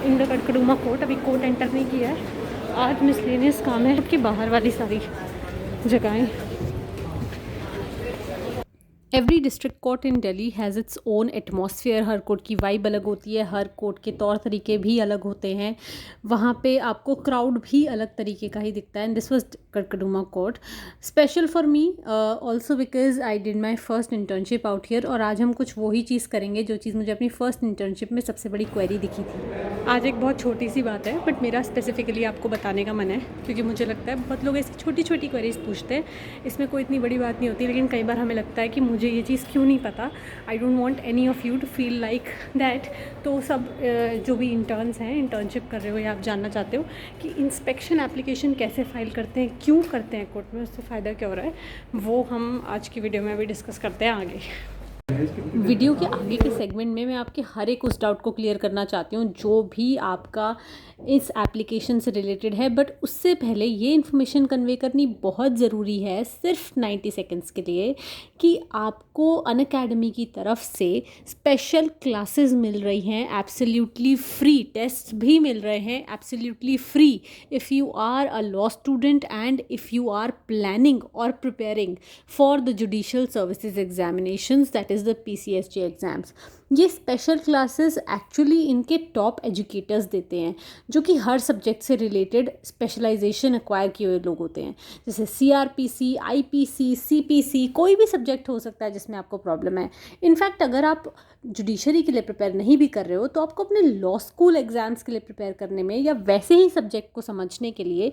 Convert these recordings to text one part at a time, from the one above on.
In the Karkardooma court. अभी court enter नहीं किया है, आज मिसलेनियस काम है कि बाहर वाली सारी जगहें। Every district court in Delhi has its own atmosphere. Her court की वाइब अलग होती है, हर कोर्ट के तौर तरीके भी अलग होते हैं, वहाँ पे आपको क्राउड भी अलग तरीके का ही दिखता है। And this was Karkardooma court, special for me also because I did my first internship out here. और आज हम कुछ वही चीज़ करेंगे जो चीज़ मुझे अपनी फ़र्स्ट इंटर्नशिप में सबसे बड़ी क्वेरी दिखी थी। आज एक बहुत छोटी सी बात है बट मेरा स्पेसिफिकली आपको बताने का मन है, क्योंकि मुझे लगता है बहुत लोग ऐसी छोटी छोटी क्वेरीज पूछते हैं, इसमें कोई इतनी बड़ी बात नहीं होती, लेकिन कई बार हमें लगता है कि मुझे ये चीज़ क्यों नहीं पता। I don't want any of you to feel like that. तो सब जो भी इंटर्न्स हैं, इंटर्नशिप कर रहे हो या आप जानना चाहते हो कि इंस्पेक्शन एप्लीकेशन कैसे फ़ाइल करते हैं, क्यों करते हैं कोर्ट में, उससे फ़ायदा क्या हो रहा है, वो हम आज की वीडियो में भी डिस्कस करते हैं आगे। वीडियो के आगे के सेगमेंट में मैं आपके हर एक उस डाउट को क्लियर करना चाहती हूँ जो भी आपका इस एप्लीकेशन से रिलेटेड है। बट उससे पहले ये इन्फॉर्मेशन कन्वे करनी बहुत ज़रूरी है, सिर्फ 90 सेकेंड्स के लिए, कि आपको अनअकैडमी की तरफ से स्पेशल क्लासेस मिल रही हैं एब्सोल्युटली फ्री, टेस्ट भी मिल रहे हैं absolutely free if you are a law student and if you are planning और preparing for the judicial services examinations, that is the PCSJ exams. ये स्पेशल क्लासेस एक्चुअली इनके top educators देते हैं जो कि हर सब्जेक्ट से रिलेटेड स्पेशलाइजेशन एक्वायर किए हुए लोग होते हैं, जैसे CRPC, IPC, CPC, कोई भी सब्जेक्ट हो सकता है जिसमें आपको प्रॉब्लम है। इनफैक्ट अगर आप जुडिशरी के लिए प्रिपेयर नहीं भी कर रहे हो तो आपको अपने लॉ स्कूल एग्ज़ाम्स के लिए प्रिपेयर करने में या वैसे ही सब्जेक्ट को समझने के लिए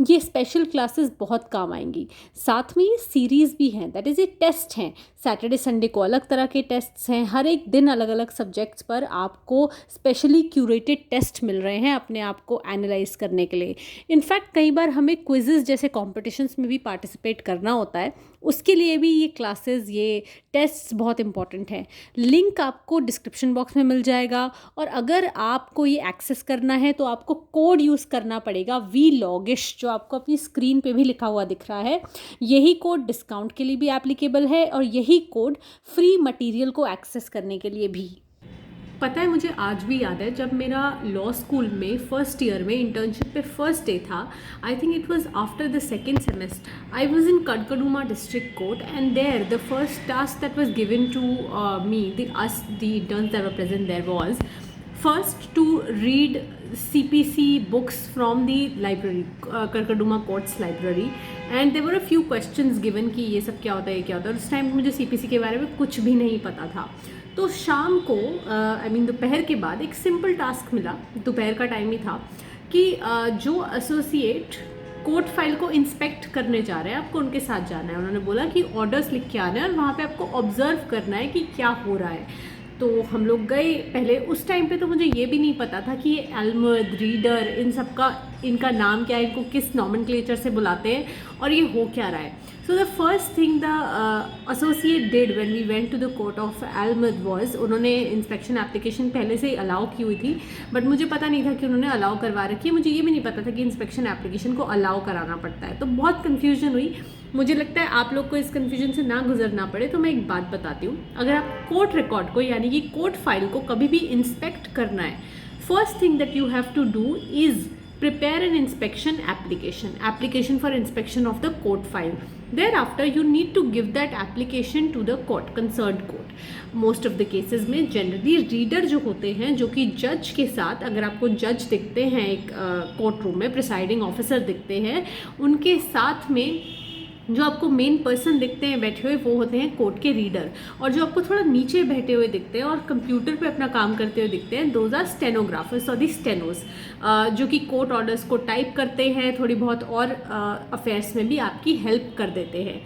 ये स्पेशल क्लासेस बहुत काम आएंगी। साथ में ये सीरीज़ भी हैं, दैट इज़ ये टेस्ट हैं, सैटरडे संडे को अलग तरह के टेस्ट्स हैं, हर एक दिन अलग अलग सब्जेक्ट्स पर आपको स्पेशली क्यूरेटेड टेस्ट मिल रहे हैं अपने आप को एनालाइज करने के लिए। इनफैक्ट कई बार हमें क्विज़ेस जैसे कॉम्पिटिशन्स में भी पार्टिसिपेट करना होता है, उसके लिए भी ये क्लासेस, ये टेस्ट्स बहुत इंपॉर्टेंट हैं। लिंक आपको डिस्क्रिप्शन बॉक्स में मिल जाएगा, और अगर आपको ये एक्सेस करना है तो आपको कोड यूज़ करना पड़ेगा VLOGISH, जो आपको अपनी स्क्रीन पे भी लिखा हुआ दिख रहा है। यही कोड डिस्काउंट के लिए भी एप्लीकेबल है और यही कोड फ्री मटेरियल को एक्सेस करने के लिए भी। पता है, मुझे आज भी याद है जब मेरा लॉ स्कूल में फर्स्ट ईयर में इंटर्नशिप पे फर्स्ट डे था, I think it was after the second semester, I was in Karkardooma district court and there the first task that was given to me, the interns that were present there was first to read CPC books from the library, Karkardooma courts library, and there were a few questions given कि ये सब क्या होता है, ये क्या होता है। उस टाइम मुझे CPC के बारे में कुछ भी नहीं पता था। तो शाम को दोपहर के बाद एक सिंपल टास्क मिला, दोपहर का टाइम ही था, कि जो एसोसिएट कोर्ट फाइल को इंस्पेक्ट करने जा रहे हैं आपको उनके साथ जाना है। उन्होंने बोला कि ऑर्डर्स लिख के आना है और वहाँ पे आपको ऑब्जर्व करना है कि क्या हो रहा है। तो हम लोग गए। पहले उस टाइम पे तो मुझे ये भी नहीं पता था कि ये एल्मद, रीडर, इन सब का इनका नाम क्या है, इनको किस नॉमेनक्लेचर से बुलाते हैं और ये हो क्या रहा है। So the first thing the associate did when we went to the court of एल्मद वाज, उन्होंने इंस्पेक्शन एप्लीकेशन पहले से ही अलाउ की हुई थी, बट मुझे पता नहीं था कि उन्होंने अलाउ करवा रखी है। मुझे ये भी नहीं पता था कि इंस्पेक्शन एप्लीकेशन को अलाउ कराना पड़ता है, तो बहुत कन्फ्यूजन हुई। मुझे लगता है आप लोग को इस कन्फ्यूजन से ना गुजरना पड़े तो मैं एक बात बताती हूँ। अगर आप कोर्ट रिकॉर्ड को यानी कि कोर्ट फाइल को कभी भी इंस्पेक्ट करना है, first thing that you have to do is prepare an inspection application for inspection of the court file. Thereafter you need to give that application to the court, concerned court. Most of the cases में generally reader जो होते हैं, जो कि जज के साथ, अगर आपको जज दिखते हैं एक कोर्ट रूम में, प्रिसाइडिंग ऑफिसर दिखते हैं, उनके साथ में जो आपको मेन पर्सन दिखते हैं बैठे हुए, वो होते हैं कोर्ट के रीडर। और जो आपको थोड़ा नीचे बैठे हुए दिखते हैं और कंप्यूटर पे अपना काम करते हुए दिखते हैं, दोज आर स्टेनोग्राफर्स और दी स्टेनोस, जो कि कोर्ट ऑर्डर्स को टाइप करते हैं, थोड़ी बहुत और अफेयर्स में भी आपकी हेल्प कर देते हैं।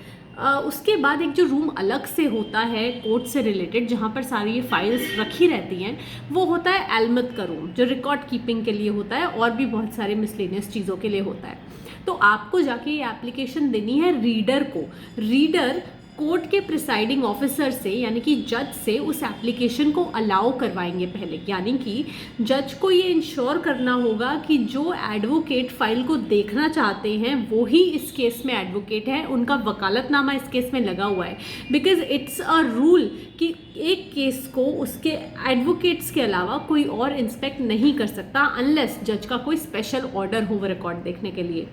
उसके बाद एक जो रूम अलग से होता है कोर्ट से रिलेटेड, जहाँ पर सारी ये फाइल्स रखी रहती हैं, वो होता है एल्मद का रूम, जो रिकॉर्ड कीपिंग के लिए होता है और भी बहुत सारे मिसलेनियस चीज़ों के लिए होता है। तो आपको जाके ये एप्लीकेशन देनी है रीडर को। रीडर कोर्ट के प्रिसाइडिंग ऑफिसर से यानी कि जज से उस एप्लीकेशन को अलाउ करवाएंगे पहले, यानी कि जज को ये इंश्योर करना होगा कि जो एडवोकेट फाइल को देखना चाहते हैं वो ही इस केस में एडवोकेट है, उनका वकालतनामा इस केस में लगा हुआ है। बिकॉज इट्स अ रूल कि एक केस को उसके एडवोकेट्स के अलावा कोई और इंस्पेक्ट नहीं कर सकता अनलेस जज का कोई स्पेशल ऑर्डर हो वो रिकॉर्ड देखने के लिए।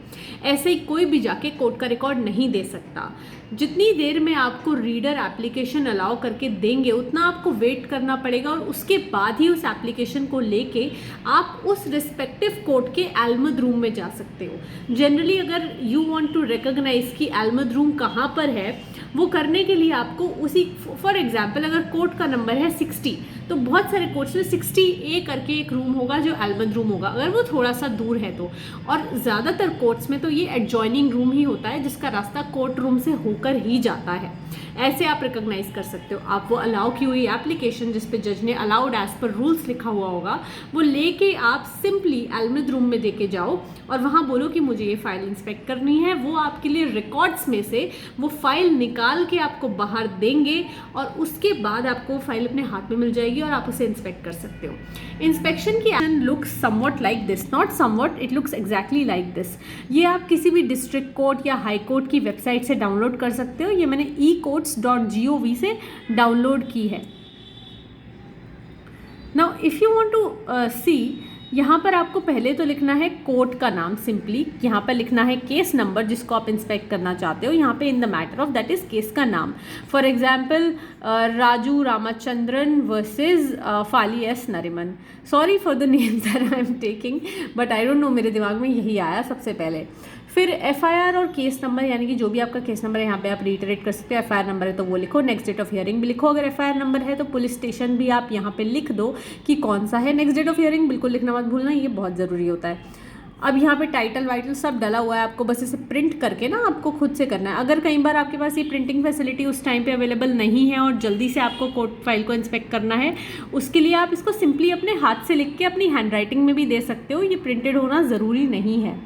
ऐसे ही कोई भी जाके कोर्ट का रिकॉर्ड नहीं दे सकता। जितनी देर में आपको रीडर एप्लीकेशन अलाउ करके देंगे उतना आपको वेट करना पड़ेगा और उसके बाद ही उस एप्लीकेशन को लेके आप उस रिस्पेक्टिव कोर्ट के एल्मद रूम में जा सकते हो। जनरली अगर यू वांट टू रिकॉग्नाइज कि एल्मद रूम कहाँ पर है, वो करने के लिए आपको उसी, फॉर एग्जाम्पल अगर कोर्ट का नंबर है 60 तो बहुत सारे कोर्ट्स में 60A करके एक रूम होगा जो एल्मद रूम होगा अगर वो थोड़ा सा दूर है तो, और ज़्यादातर कोर्ट्स में तो ये एडजॉइनिंग रूम ही होता है जिसका रास्ता कोर्ट रूम से होकर ही जाता है। ऐसे आप रिकॉग्नाइज कर सकते हो। आप वो अलाउ की हुई एप्लीकेशन जिस पे जज ने अलाउड एज पर रूल्स लिखा हुआ होगा वो लेके आप सिंपली एल्मद रूम में देके जाओ और वहाँ बोलो कि मुझे ये फाइल इंस्पेक्ट करनी है। वो आपके लिए रिकॉर्ड्स में से वो फाइल निकाल के आपको बाहर देंगे और उसके बाद आपको फाइल अपने हाथ में मिल जाएगी और आप उसे इंस्पेक्ट कर सकते हो। इंस्पेक्शन की action looks somewhat like this, not somewhat, it looks exactly like this. ये आप किसी भी डिस्ट्रिक्ट कोर्ट या हाई कोर्ट की वेबसाइट से डाउनलोड कर सकते हो। ये मैंने ecourts.gov से डाउनलोड की है। Now if you want to see, यहाँ पर आपको पहले तो लिखना है कोर्ट का नाम सिंपली, यहाँ पर लिखना है केस नंबर जिसको आप इंस्पेक्ट करना चाहते हो, यहाँ पे in the matter of that is case का नाम। For example Raju Ramachandran versus Fali S Nariman. Sorry for the name that I am taking but I don't know, मेरे दिमाग में यही आया सबसे पहले। फिर एफआईआर और केस नंबर यानी कि जो भी आपका केस नंबर है यहाँ पे आप रिटरेट कर सकते हो। एफआईआर नंबर है तो वो लिखो, नेक्स्ट डेट ऑफ हियरिंग भी लिखो। अगर एफआईआर नंबर है तो पुलिस स्टेशन भी आप यहाँ पे लिख दो कि कौन सा है। नेक्स्ट डेट ऑफ हियरिंग बिल्कुल लिखना मत भूलना, ये बहुत ज़रूरी होता है। अब यहाँ पे टाइटल वाइटल सब डला हुआ है, आपको बस इसे प्रिंट करके ना आपको खुद से करना है। अगर कई बार आपके पास ये प्रिंटिंग फैसिलिटी उस टाइम पे अवेलेबल नहीं है और जल्दी से आपको कोर्ट फाइल को इंस्पेक्ट करना है, उसके लिए आप इसको सिंपली अपने हाथ से लिख के अपनी हैंडराइटिंग में भी दे सकते हो, ये प्रिंटेड होना ज़रूरी नहीं है।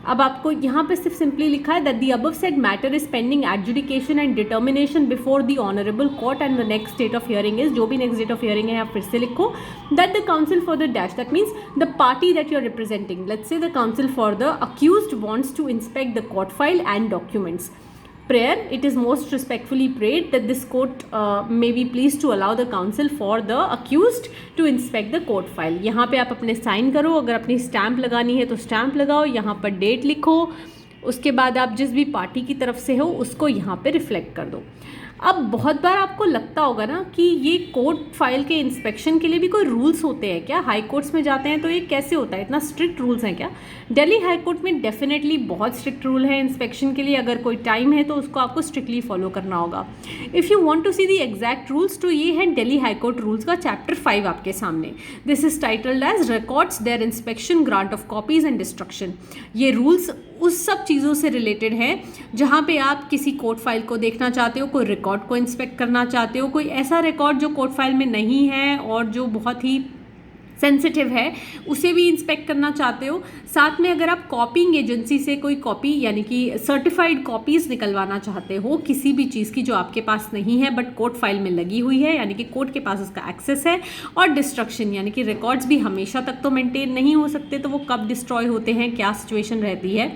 अब आपको यहाँ पे सिर्फ सिंपली लिखा है that the above said matter is pending adjudication and determination before the honourable court and the next date of hearing is, जो भी नेक्स्ट डेट ऑफ हियरिंग है आप फिर से लिखो। That the council for the dash, that means the party that you are representing, let's say the council for the accused wants to inspect the court file and documents. Prayer, it is most respectfully prayed that this court may be pleased to allow the counsel for the accused to inspect the court file। यहाँ पे आप अपने sign करो, अगर अपनी stamp लगानी है तो स्टैंप लगाओ, यहाँ पर डेट लिखो, उसके बाद आप जिस भी पार्टी की तरफ से हो उसको यहाँ पे रिफ्लेक्ट कर दो। अब बहुत बार आपको लगता होगा ना कि ये कोर्ट फाइल के इंस्पेक्शन के लिए भी कोई रूल्स होते हैं क्या, हाई कोर्ट्स में जाते हैं तो ये कैसे होता है, इतना स्ट्रिक्ट रूल्स हैं क्या? दिल्ली हाई कोर्ट में डेफिनेटली बहुत स्ट्रिक्ट रूल है इंस्पेक्शन के लिए। अगर कोई टाइम है तो उसको आपको स्ट्रिक्टली फॉलो करना होगा। If you want to see the exact rules तो ये है दिल्ली हाई कोर्ट रूल्स का चैप्टर 5 आपके सामने। This is titled as records their inspection, grant of copies and destruction. ये रूल्स उस सब चीज़ों से रिलेटेड है जहाँ पे आप किसी कोर्ट फाइल को देखना चाहते हो, कोई रिकॉर्ड को इंस्पेक्ट करना चाहते हो, कोई ऐसा रिकॉर्ड जो कोर्ट फाइल में नहीं है और जो बहुत ही सेंसिटिव है उसे भी इंस्पेक्ट करना चाहते हो। साथ में अगर आप कॉपिंग एजेंसी से कोई कॉपी यानी कि सर्टिफाइड कॉपीज़ निकलवाना चाहते हो किसी भी चीज़ की जो आपके पास नहीं है बट कोर्ट फाइल में लगी हुई है यानी कि कोर्ट के पास उसका एक्सेस है, और डिस्ट्रक्शन यानी कि रिकॉर्ड्स भी हमेशा तक तो मेंटेन नहीं हो सकते, तो वो कब डिस्ट्रॉय होते हैं, क्या सिचुएशन रहती है।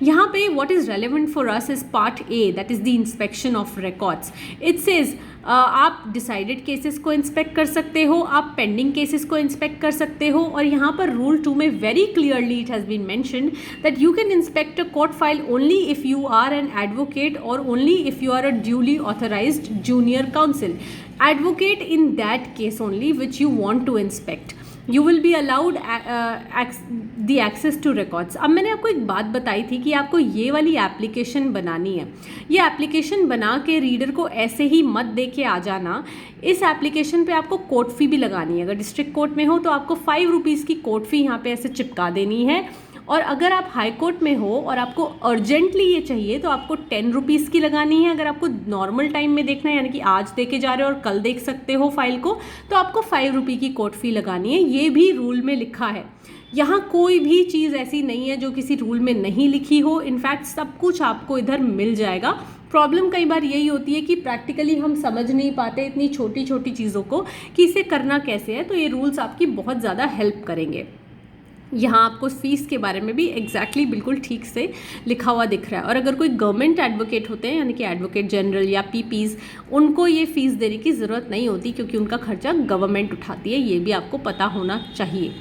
यहाँ पे what is relevant for us is part A, that is the inspection of records. It says आप डिसाइडेड केसेस को इंस्पेक्ट कर सकते हो, आप पेंडिंग केसेस को इंस्पेक्ट कर सकते हो, और यहाँ पर रूल 2 में very clearly it has been mentioned that you can inspect a court file only if you are an advocate और only if you are a duly authorised junior counsel advocate. In that case only which you want to inspect you will be allowed the access to records. अब मैंने आपको एक बात बताई थी कि आपको ये वाली एप्लीकेशन बनानी है। ये एप्लीकेशन बना के रीडर को ऐसे ही मत दे के आ जाना। इस एप्लीकेशन पे आपको कोर्ट फ़ी भी लगानी है। अगर डिस्ट्रिक्ट कोर्ट में हो तो आपको 5 रुपीज़ की कोर्ट फ़ी यहाँ पे ऐसे चिपका देनी है, और अगर आप हाई कोर्ट में हो और आपको अर्जेंटली ये चाहिए तो आपको 10 रुपीज़ की लगानी है। अगर आपको नॉर्मल टाइम में देखना है यानी कि आज देके जा रहे हो और कल देख सकते हो फाइल को, तो आपको 5 रुपये की कोर्ट फ़ी लगानी है। ये भी रूल में लिखा है। यहाँ कोई भी चीज़ ऐसी नहीं है जो किसी रूल में नहीं लिखी हो। इनफैक्ट सब कुछ आपको इधर मिल जाएगा प्रॉब्लम कई बार यही होती है कि प्रैक्टिकली हम समझ नहीं पाते इतनी छोटी छोटी चीज़ों को कि इसे करना कैसे है। तो ये रूल्स आपकी बहुत ज़्यादा हेल्प करेंगे। यहाँ आपको फ़ीस के बारे में भी एग्जैक्टली बिल्कुल ठीक से लिखा हुआ दिख रहा है। और अगर कोई गवर्नमेंट एडवोकेट होते हैं यानी कि एडवोकेट जनरल या पीपीज़, उनको ये फ़ीस देने की ज़रूरत नहीं होती क्योंकि उनका खर्चा गवर्नमेंट उठाती है। ये भी आपको पता होना चाहिए।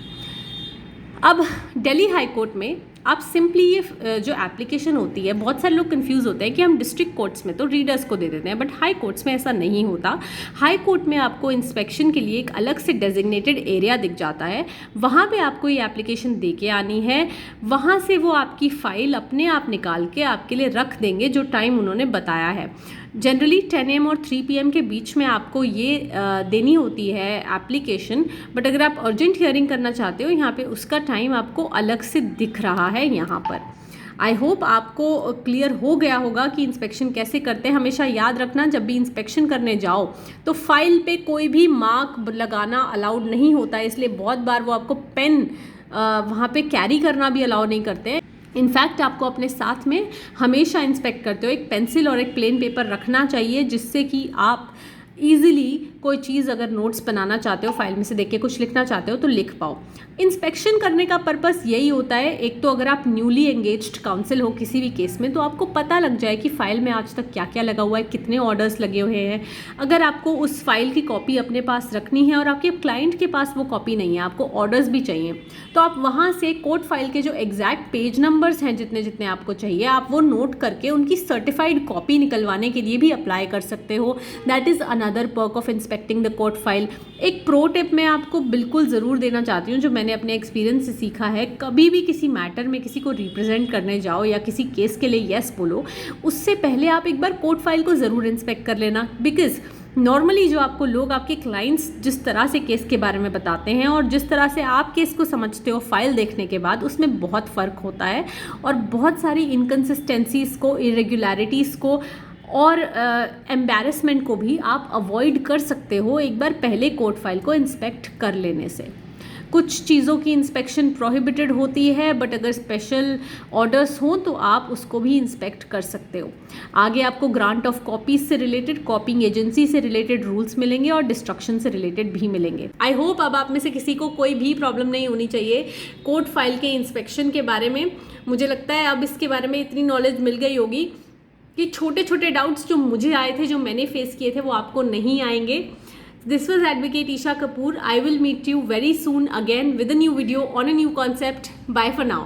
अब दिल्ली हाई कोर्ट में आप सिंपली ये जो एप्लीकेशन होती है, बहुत सारे लोग कंफ्यूज होते हैं कि हम डिस्ट्रिक्ट कोर्ट्स में तो रीडर्स को दे देते हैं, बट हाई कोर्ट्स में ऐसा नहीं होता। हाई कोर्ट में आपको इंस्पेक्शन के लिए एक अलग से डेजिग्नेटेड एरिया दिख जाता है, वहाँ पे आपको ये एप्लीकेशन दे के आनी है। वहाँ से वो आपकी फ़ाइल अपने आप निकाल के आपके लिए रख देंगे जो टाइम उन्होंने बताया है। जनरली 10 AM और 3 PM के बीच में आपको ये देनी होती है एप्लीकेशन, बट अगर आप अर्जेंट हियरिंग करना चाहते हो यहाँ पे उसका टाइम आपको अलग से दिख रहा है यहाँ पर। आई होप आपको क्लियर हो गया होगा कि इंस्पेक्शन कैसे करते हैं। हमेशा याद रखना, जब भी इंस्पेक्शन करने जाओ तो फाइल पे कोई भी मार्क लगाना अलाउड नहीं होता है, इसलिए बहुत बार वो आपको पेन वहाँ पे कैरी करना भी अलाउ नहीं करते हैं। इनफैक्ट आपको अपने साथ में हमेशा इंस्पेक्ट करते हो एक पेंसिल और एक प्लेन पेपर रखना चाहिए, जिससे कि आप ईजिली कोई चीज़ अगर नोट्स बनाना चाहते हो, फाइल में से देख के कुछ लिखना चाहते हो तो लिख पाओ। इंस्पेक्शन करने का पर्पस यही होता है, एक तो अगर आप न्यूली एंगेज्ड काउंसिल हो किसी भी केस में तो आपको पता लग जाए कि फ़ाइल में आज तक क्या क्या लगा हुआ है, कितने ऑर्डर्स लगे हुए हैं। अगर आपको उस फाइल की कॉपी अपने पास रखनी है और आपके क्लाइंट के पास वो कॉपी नहीं है, आपको ऑर्डर्स भी चाहिए, तो आप वहाँ से कोर्ट फाइल के जो एग्जैक्ट पेज नंबर्स हैं जितने जितने आपको चाहिए, आप वो नोट करके उनकी सर्टिफाइड कॉपी निकलवाने के लिए भी अप्लाई कर सकते हो। That is another perk of inspecting the court file. एक प्रो टिप मैं आपको बिल्कुल ज़रूर देना चाहती हूँ जो मैंने अपने एक्सपीरियंस से सीखा है। कभी भी किसी मैटर में किसी को रिप्रेजेंट करने जाओ या किसी केस के लिए यस बोलो, उससे पहले आप एक बार कोर्ट फाइल को ज़रूर इंस्पेक्ट कर लेना। बिकॉज नॉर्मली जो आपको लोग, आपके क्लाइंट्स जिस तरह से केस के बारे में बताते हैं और जिस तरह से आप केस को समझते हो फाइल देखने के बाद, उसमें बहुत फ़र्क होता है और बहुत सारी इनकन्सिस्टेंसीज़ को, इरेगुलरिटीज़ को और एम्बैरेसमेंट को भी आप अवॉइड कर सकते हो एक बार पहले कोर्ट फाइल को इंस्पेक्ट कर लेने से। कुछ चीज़ों की इंस्पेक्शन प्रोहिबिटेड होती है, बट अगर स्पेशल ऑर्डर्स हों तो आप उसको भी इंस्पेक्ट कर सकते हो। आगे आपको ग्रांट ऑफ कॉपीज से रिलेटेड, कॉपिंग एजेंसी से रिलेटेड रूल्स मिलेंगे और डिस्ट्रक्शन से रिलेटेड भी मिलेंगे। आई होप अब आप में से किसी को कोई भी प्रॉब्लम नहीं होनी चाहिए कोर्ट फाइल के इंस्पेक्शन के बारे में। मुझे लगता है अब इसके बारे में इतनी नॉलेज मिल गई होगी कि छोटे छोटे डाउट्स जो मुझे आए थे, जो मैंने फेस किए थे, वो आपको नहीं आएंगे। This was Advocate Isha Kapoor. I will meet you very soon again with a new video on a new concept. Bye for now.